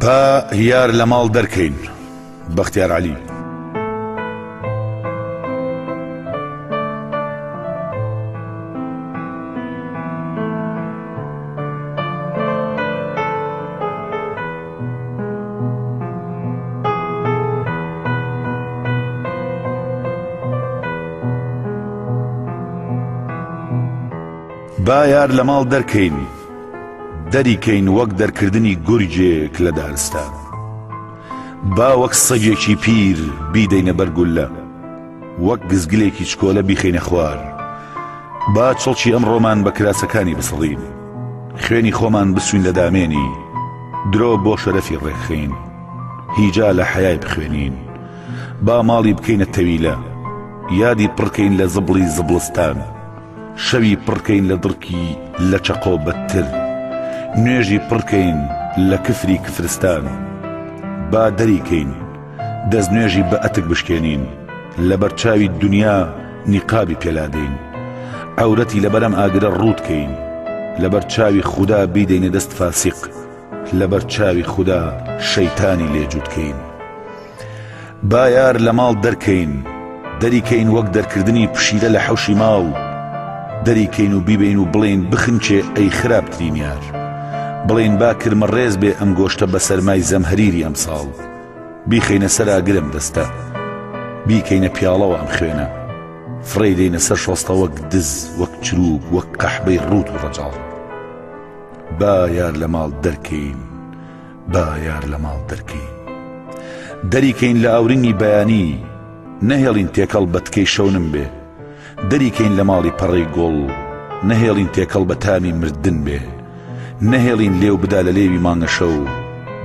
با یار لە ماڵ دەرکەین بەختیار عەلی. با یار لە ماڵ دەرکەین دەریکەین وەک دەرکردنی گورجێک لە دارستان. با وەک سەگێکی پیر بیدەینە بەرگولە، وەک گزگلێکی چکۆلە بیخەینە خوار. با چڵکی ئەمڕۆمان بە کراسەکانی بسڵین، خوێنی خۆمان بسوین لە دامێنی، درۆ بۆ شەرەفی ڕێکخین، هیجا لە حەیای بخوێنین. با ماڵی بکەینە تەویلە، یادی پڕکەین لە زبڵی زبڵستان، شەوی پڕکەین لە دڕکی لە چەقۆ بەتر، نوێژی پڕکەین لە کفری کفرستان. با دەریکەین دەست نوێژی بە ئەتک بشکێنین، لە بەرچاوی دنیا نیقابی پێلادەین، عەورەتی لە بەرەم ئاگرە ڕوودکەین، لە بەرچاوی خودا بیدەینە دەست فاسق، لە بەرچاوی خودا شەیتانی لێجوودکەین. با یار لە ماڵ دەرکەین دەریکەین وەک دەرکردنی پشیلە لە حەوشی ماڵ، دەریکەین و بیبین و بڵێن بخنچێ ئەی خراپترین یار، بڵێن با کرمە ڕێز بێ ئەم گۆشتە بە سەرمای زەمهەریری ئەم ساڵ، بیخەینە سەراگرم دەستە، بیکەینە پیاڵەوە ئەم خوێنە، فڕێ دەینە سەر شۆستە وەک دز وەک چروک وەک قەحبەی ڕوت و ڕەجاڵ. با یار لە ماڵ دەرکەین، با یار لە ماڵ دەرکەین دەریکەین لە ئاورینی بەیانی، نەهێڵین تێکەڵ بە تکەی شەونم بێ، دەریکەین لە ماڵی پەڕەی گۆڵ، نەهێڵین تێکەڵ بە تامی مردن بێ، نەهێڵین لێو بدا لە لێوی مانگە شەو،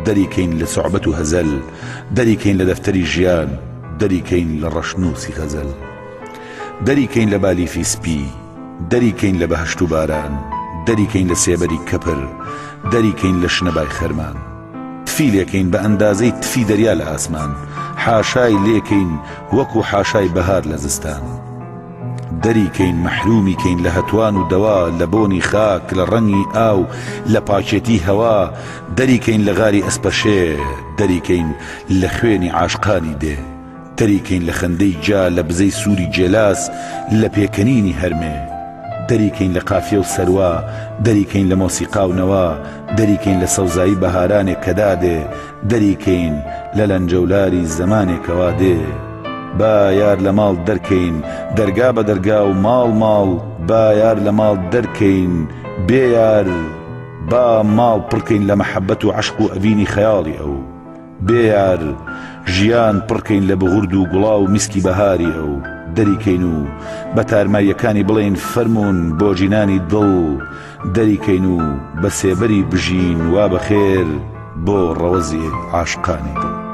دەریکەین لە سوعبەت و هەزەل، دەریکەین لە دەفتەری ژیان، دەریکەین لە ڕەشنووسی غەزەل، دەریکەین لە بالیفی سپی، دەریکەین لە بەهەشت و باران، دەریکەین لە سێبەری کەپر، دەریکەین لە شنەبای خەرمان، تفی لێکەین بە ئەندازەی تفی دەریا لە ئاسمان، حاشای لێکەین وەکو حاشای بەهار لە زستان. دەریکەین مەحرومیکەین لە هەتوان و دەوا، لە بۆنی خاک، لە ڕەنگی ئاو، لە پاکێتی هەوا، دەریکەین لە غاری ئەسپەشێ، دەریکەین لە خوێنی عاشقانی دێ، دەریکەین لە خەندەی جا، لە بزەی سووری جێلاس، لە پێکەنینی هەرمێ، دەریکەین لە قافیە و سەروا، دەریکەین لە مۆسیقا و نەوا، دەریکەین لە سەوزایی بەهارانێک کەدا دێ، دەریکەین لە لەنجەولاری زەمانێکەوا دێ. با یار لە ماڵ دەرکەین دەرگا بە دەرگا و ماڵ ماڵ، با یار لە ماڵ دەرکەین بێ یار، با ماڵ پڕکەین لە مەحەبەت و عەشق و ئەڤینی خەیاڵی ئەو، بێ یار ژیان پڕکەین لە بغورد و گوڵا و میسکی بەهاری ئەو، دەریکەین و بە تارماییەکانی بڵێن فەرمونون بۆ جینانی دڵ، دەریکەین و بە سێبەری بژین وا بەخێر بۆ ڕەوەزی عاشقانی دڵ.